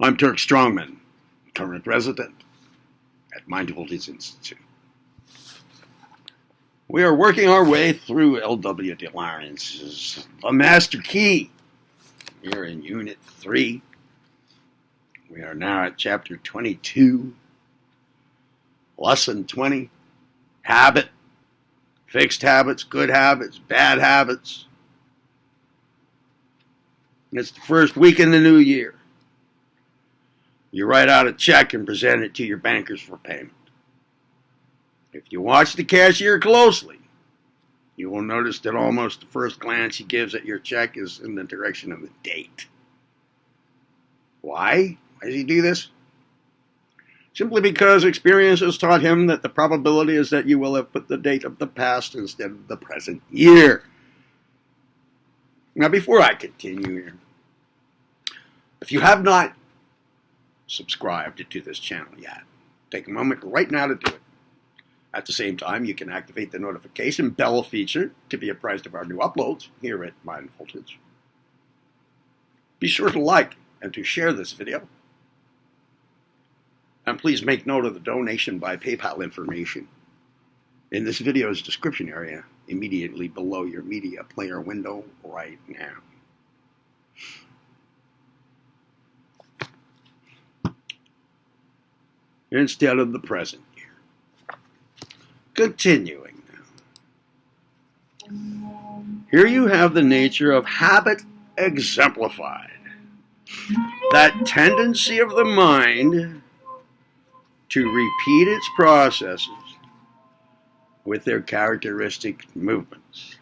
I'm Turk Strongman, current resident at Mindfulness Institute. We are working our way through L.W. deLaurance's The Master Key. We are in Unit 3. We are now at Chapter 22, Lesson 20, Habit, Fixed Habits, Good Habits, Bad Habits. It's the first week in the new year. You write out a check and present it to your bankers for payment. If you watch the cashier closely, you will notice that almost the first glance he gives at your check is in the direction of the date. Why? Why does he do this? Simply because experience has taught him that the probability is that you will have put the date of the past instead of the present year. Now, before I continue here, if you have not subscribed to this channel yet, take a moment right now to do it. At the same time, you can activate the notification bell feature to be apprised of our new uploads here at Mindfulness. Be sure to like and to share this video. And please make note of the donation by PayPal information in this video's description area immediately below your media player window right now. Instead of the present year. Continuing now. Here you have the nature of habit exemplified. That tendency of the mind to repeat its processes with their characteristic movements.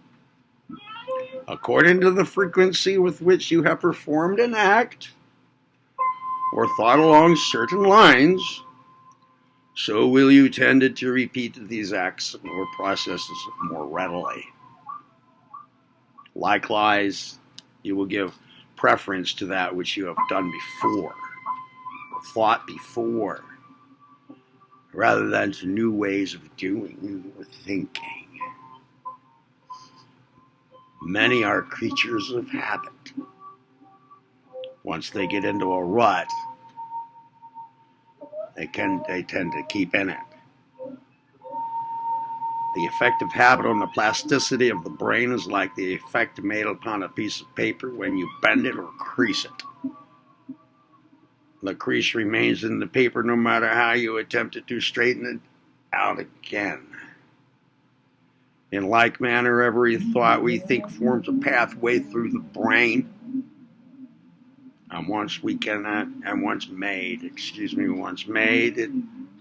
According to the frequency with which you have performed an act or thought along certain lines, so will you tend to repeat these acts or processes more readily. Likewise, you will give preference to that which you have done before, or thought before, rather than to new ways of doing or thinking. Many are creatures of habit. Once they get into a rut, they tend to keep in it. The effect of habit on the plasticity of the brain is like the effect made upon a piece of paper when you bend it or crease it. The crease remains in the paper no matter how you attempt to straighten it out again. In like manner, every thought we think forms a pathway through the brain. And once made,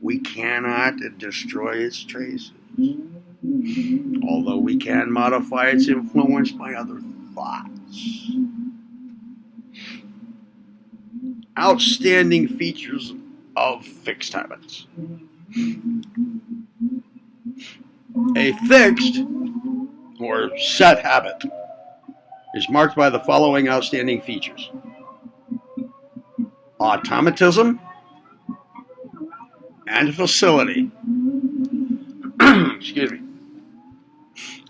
we cannot destroy its traces. Although we can modify its influence by other thoughts. Outstanding features of fixed habits. A fixed or set habit is marked by the following outstanding features. Automatism and facility. Excuse me.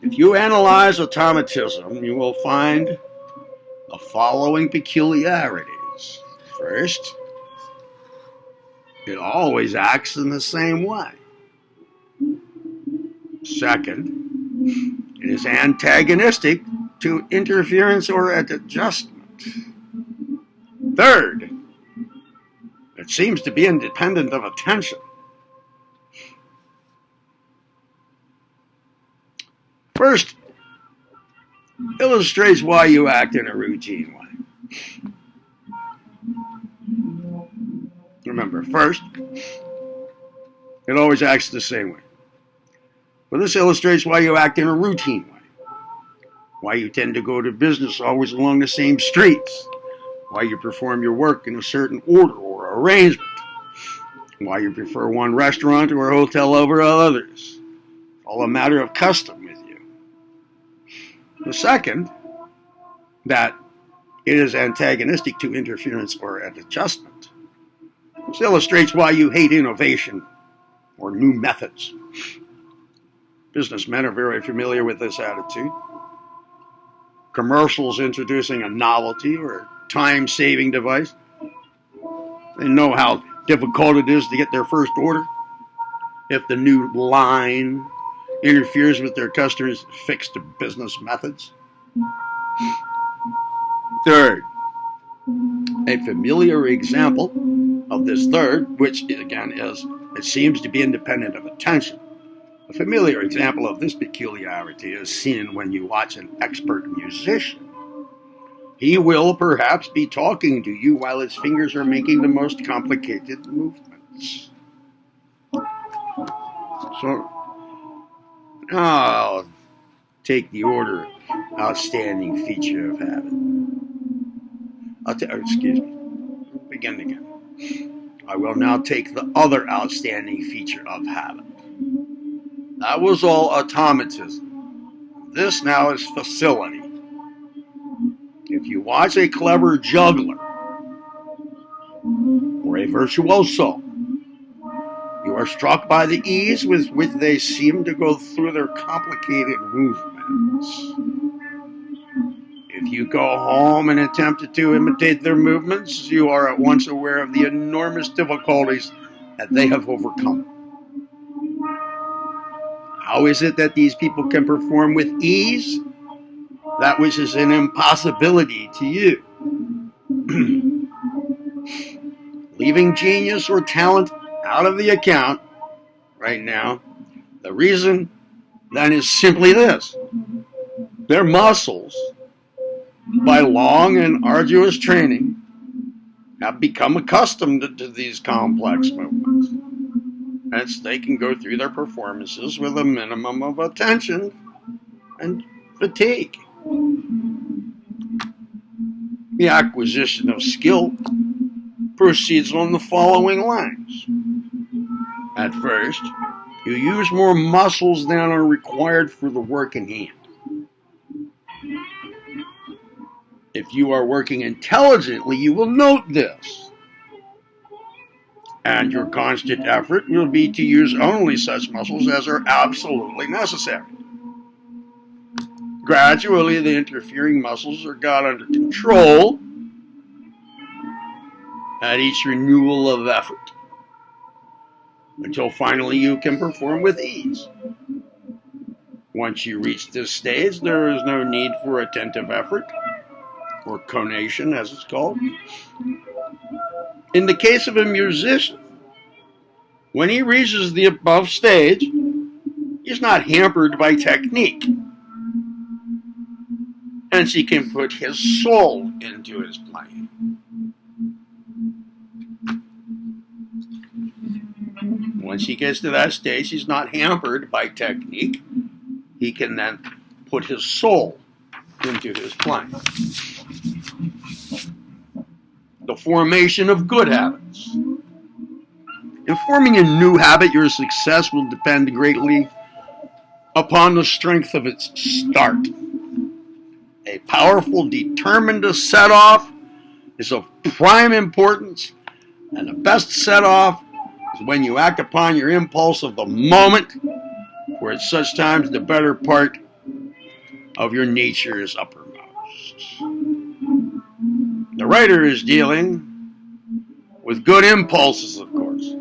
If you analyze automatism, you will find the following peculiarities. First, it always acts in the same way. Second, it is antagonistic to interference or adjustment. Third, it seems to be independent of attention. First, illustrates why you act in a routine way. Remember, first, it always acts the same way. But this illustrates why you act in a routine way. Why you tend to go to business always along the same streets. Why you perform your work in a certain order or arrangement. Why you prefer one restaurant or hotel over others. All a matter of custom with you. The second, that it is antagonistic to interference or adjustment. This illustrates why you hate innovation or new methods. Businessmen are very familiar with this attitude. Commercials introducing a novelty or time-saving device They know how difficult it is to get their first order. If the new line interferes with their customers' fixed business methods. Third, a familiar example of this third, which again it seems to be independent of attention. A familiar example of this peculiarity is seen when you watch an expert musician. He will perhaps be talking to you while his fingers are making the most complicated movements. So, I'll take the order outstanding feature of habit. Begin again. I will now take the other outstanding feature of habit. That was all automatism. This now is facility. If you watch a clever juggler or a virtuoso, you are struck by the ease with which they seem to go through their complicated movements. If you go home and attempt to imitate their movements, you are at once aware of the enormous difficulties that they have overcome. How is it that these people can perform with ease that which is an impossibility to you? Leaving genius or talent out of the account right now, the reason then is simply this. Their muscles, by long and arduous training, have become accustomed to these complex movements. Hence, they can go through their performances with a minimum of attention and fatigue. The acquisition of skill proceeds on the following lines. At first, you use more muscles than are required for the work in hand. If you are working intelligently, you will note this. And your constant effort will be to use only such muscles as are absolutely necessary. Gradually, the interfering muscles are got under control at each renewal of effort, until finally you can perform with ease. Once you reach this stage, there is no need for attentive effort, or conation as it's called. In the case of a musician, when he reaches the above stage, he's not hampered by technique. Hence, he can put his soul into his playing. Once he gets to that stage, he's not hampered by technique. He can then put his soul into his playing. The formation of good habits. In forming a new habit, your success will depend greatly upon the strength of its start. A powerful, determined set-off is of prime importance, and the best set-off is when you act upon your impulse of the moment, for at such times the better part of your nature is uppermost. The writer is dealing with good impulses, of course.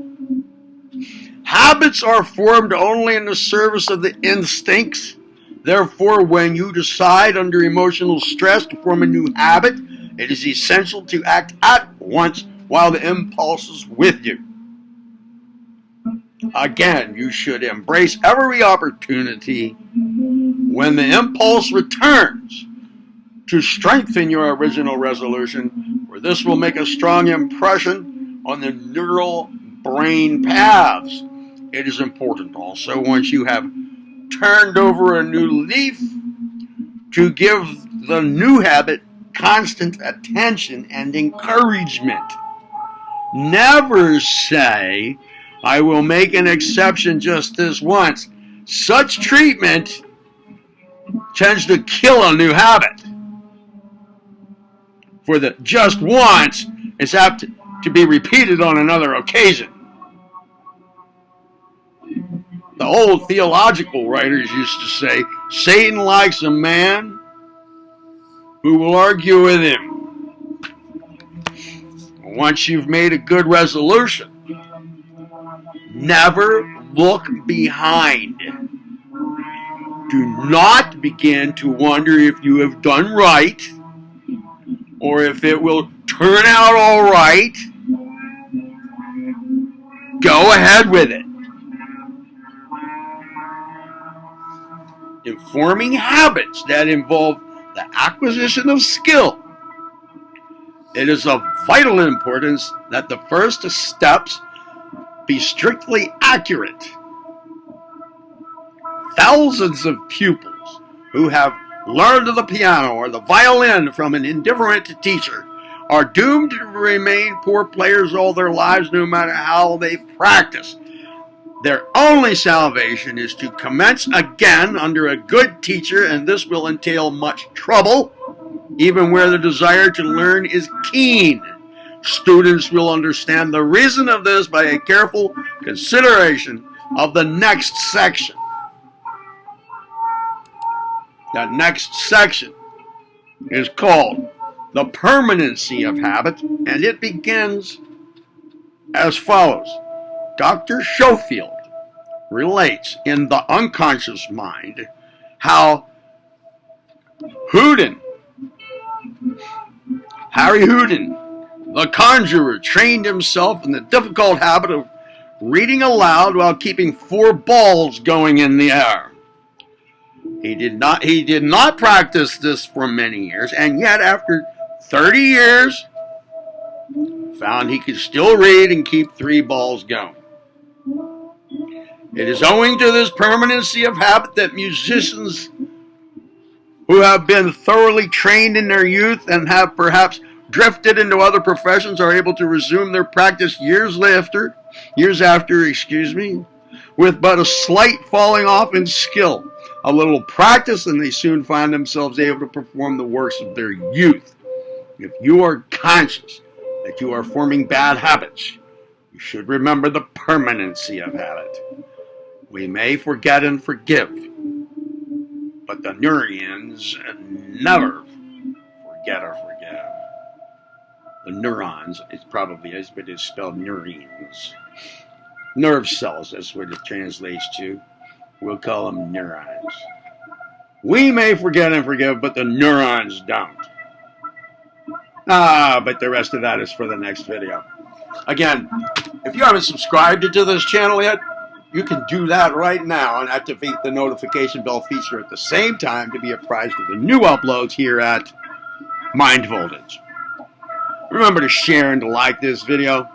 Habits are formed only in the service of the instincts. Therefore, when you decide under emotional stress to form a new habit, it is essential to act at once while the impulse is with you. Again, you should embrace every opportunity when the impulse returns to strengthen your original resolution, for this will make a strong impression on the neural brain paths. It is important also, once you have turned over a new leaf, to give the new habit constant attention and encouragement. Never say, I will make an exception just this once. Such treatment tends to kill a new habit. For the just once is apt to be repeated on another occasion. The old theological writers used to say, Satan likes a man who will argue with him. once you've made a good resolution, never look behind. Do not begin to wonder if you have done right or if it will turn out all right. Go ahead with it. In forming habits that involve the acquisition of skill, it is of vital importance that the first steps be strictly accurate. Thousands of pupils who have learned the piano or the violin from an indifferent teacher are doomed to remain poor players all their lives, no matter how they practice. Their only salvation is to commence again under a good teacher, and this will entail much trouble, even where the desire to learn is keen. Students will understand the reason of this by a careful consideration of the next section. That next section is called the permanency of habit, and it begins as follows. Dr. Schofield relates in The Unconscious Mind how Harry Houdin, the conjurer, trained himself in the difficult habit of reading aloud while keeping 4 balls going in the air. He did not practice this for many years, and yet after 30 years, found he could still read and keep 3 balls going. It is owing to this permanency of habit that musicians who have been thoroughly trained in their youth and have perhaps drifted into other professions are able to resume their practice years after, with but a slight falling off in skill. A little practice and they soon find themselves able to perform the works of their youth. If you are conscious that you are forming bad habits, you should remember the permanency of habit. We may forget and forgive, but the neurons never forget or forgive. The neurons, it probably is, but it's spelled neurons. Nerve cells, that's what it translates to. We'll call them neurons. We may forget and forgive, but the neurons don't. But the rest of that is for the next video. Again, if you haven't subscribed to this channel yet, you can do that right now and activate the notification bell feature at the same time to be apprised of the new uploads here at Mind Voltage. Remember to share and to like this video.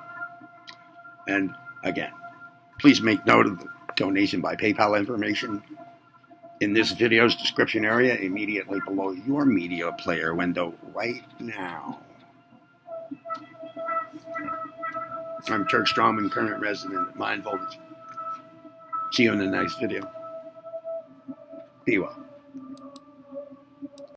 And again, please make note of the donation by PayPal information in this video's description area immediately below your media player window right now. I'm Turk Strongman, current resident at Mind Voltage. See you in the next video. Be well.